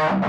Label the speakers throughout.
Speaker 1: Alright,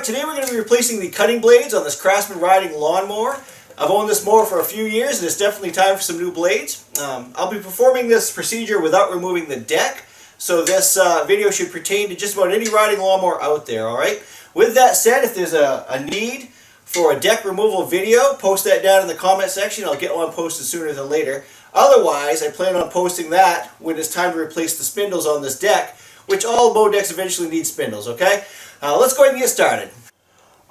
Speaker 1: today we're going to be replacing the cutting blades on this Craftsman riding lawnmower. I've owned this mower for a few years and it's definitely time for some new blades. I'll be performing this procedure without removing the deck, so this video should pertain to just about any riding lawnmower out there, alright? With that said, if there's a need for a deck removal video, post that down in the comment section. I'll get one posted sooner than later. Otherwise, I plan on posting that when it's time to replace the spindles on this deck, which all mow decks eventually need spindles, okay? Let's go ahead and get started.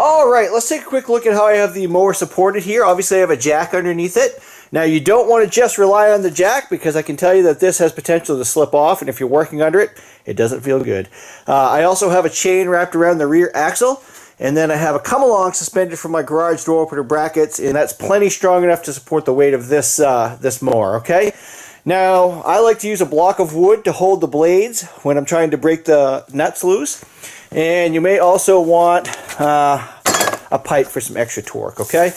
Speaker 1: Alright, let's take a quick look at how I have the mower supported here. Obviously I have a jack underneath it. Now you don't want to just rely on the jack, because I can tell you that this has potential to slip off, and if you're working under it, it doesn't feel good. I also have a chain wrapped around the rear axle, and then I have a come-along suspended from my garage door opener brackets, and that's plenty strong enough to support the weight of this, this mower, okay? Now, I like to use a block of wood to hold the blades when I'm trying to break the nuts loose. And you may also want a pipe for some extra torque, okay?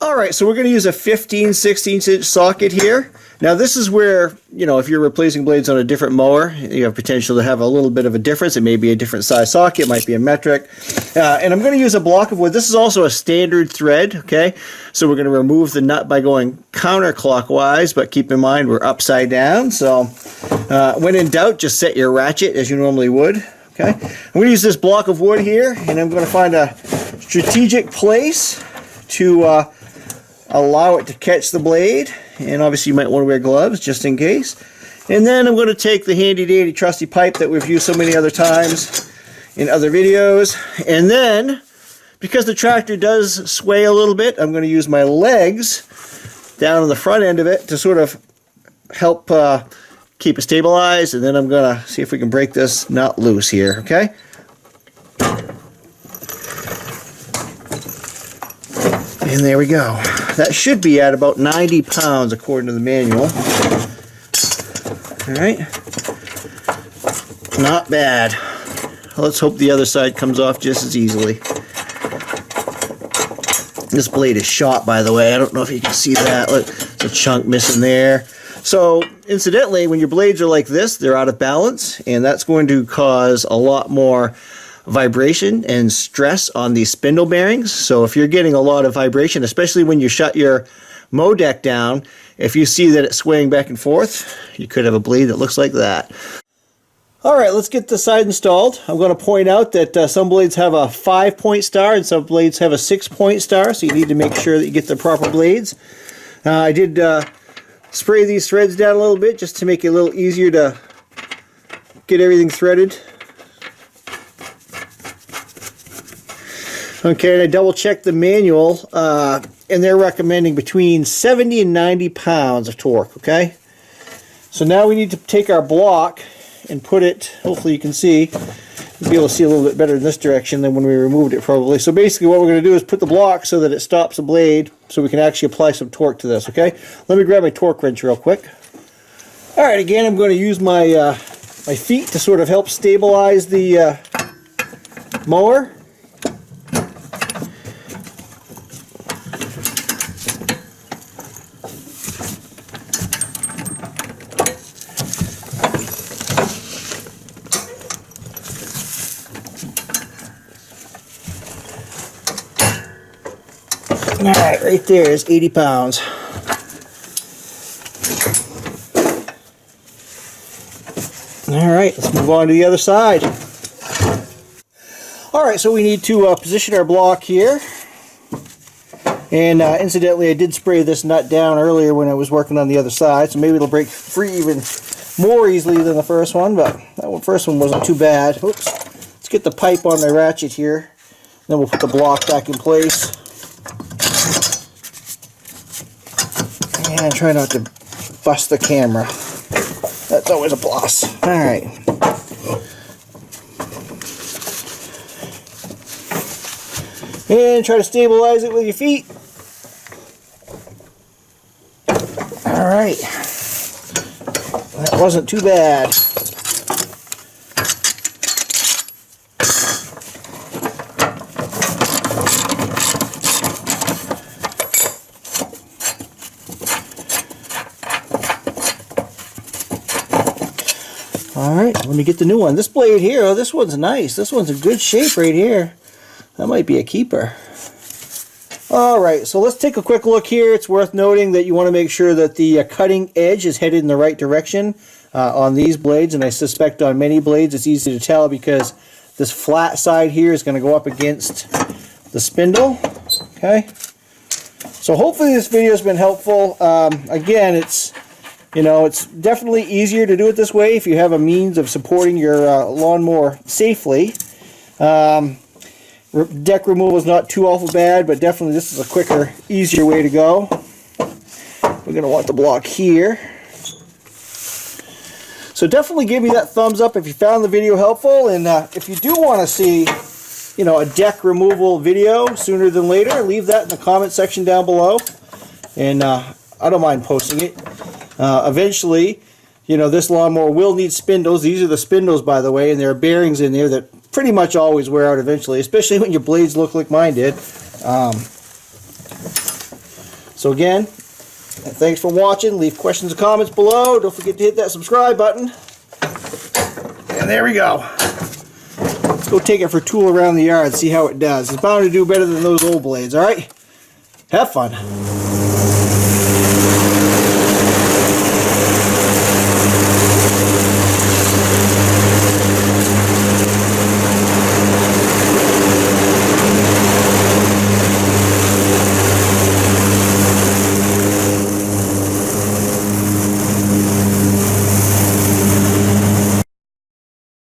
Speaker 1: Alright, so we're going to use a 15/16 inch socket here. Now this is where, you know, if you're replacing blades on a different mower, you have potential to have a little bit of a difference. It may be a different size socket, it might be a metric. And I'm going to use a block of wood. This is also a standard thread, okay? So we're going to remove the nut by going counterclockwise, but keep in mind we're upside down. So when in doubt, just set your ratchet as you normally would, okay? I'm going to use this block of wood here, and I'm going to find a strategic place to allow it to catch the blade, and obviously you might want to wear gloves just in case. And then I'm going to take the handy dandy trusty pipe that we've used so many other times in other videos, and then because the tractor does sway a little bit, I'm going to use my legs down on the front end of it to sort of help keep it stabilized, and then I'm going to see if we can break this nut loose here, okay? And there we go. That should be at about 90 pounds according to the manual. Alright. Not bad. Let's hope the other side comes off just as easily. This blade is shot, by the way. I don't know if you can see that. Look, there's a chunk missing there. So, incidentally, when your blades are like this, they're out of balance, and that's going to cause a lot more vibration and stress on these spindle bearings. So if you're getting a lot of vibration, especially when you shut your mow deck down, if you see that it's swaying back and forth, you could have a blade that looks like that. Alright, let's get the side installed. I'm going to point out that some blades have a 5-point star and some blades have a 6-point star, so you need to make sure that you get the proper blades. I did spray these threads down a little bit just to make it a little easier to get everything threaded. Okay, and I double checked the manual, and they're recommending between 70 and 90 pounds of torque, okay? So now we need to take our block and put it, hopefully you can see, you'll be able to see a little bit better in this direction than when we removed it probably. So basically what we're going to do is put the block so that it stops the blade so we can actually apply some torque to this, okay? Let me grab my torque wrench real quick. Alright, again I'm going to use my, my feet to sort of help stabilize the mower. Alright, right there is 80 pounds. Alright, let's move on to the other side. Alright, so we need to position our block here. And incidentally, I did spray this nut down earlier when I was working on the other side, so maybe it'll break free even more easily than the first one, but that first one wasn't too bad. Oops. Let's get the pipe on my ratchet here. Then we'll put the block back in place. And try not to bust the camera. That's always a plus. Alright. And try to stabilize it with your feet. Alright. That wasn't too bad. Alright, let me get the new one. This blade here, oh, this one's nice. This one's in good shape right here. That might be a keeper. Alright, so let's take a quick look here. It's worth noting that you want to make sure that the cutting edge is headed in the right direction on these blades, and I suspect on many blades it's easy to tell because this flat side here is going to go up against the spindle. Okay, so hopefully this video has been helpful. Again, it's definitely easier to do it this way if you have a means of supporting your lawnmower safely. Deck removal is not too awful bad, but definitely this is a quicker, easier way to go. We're going to want the block here. So definitely give me that thumbs up if you found the video helpful, and if you do want to see a deck removal video sooner than later, leave that in the comment section down below, and I don't mind posting it. Eventually, this lawnmower will need spindles. These are the spindles, by the way, and there are bearings in there that pretty much always wear out eventually, especially when your blades look like mine did. So again, thanks for watching. Leave questions and comments below. Don't forget to hit that subscribe button. And there we go. Let's go take it for a tool around the yard and see how it does. It's bound to do better than those old blades, alright? Have fun.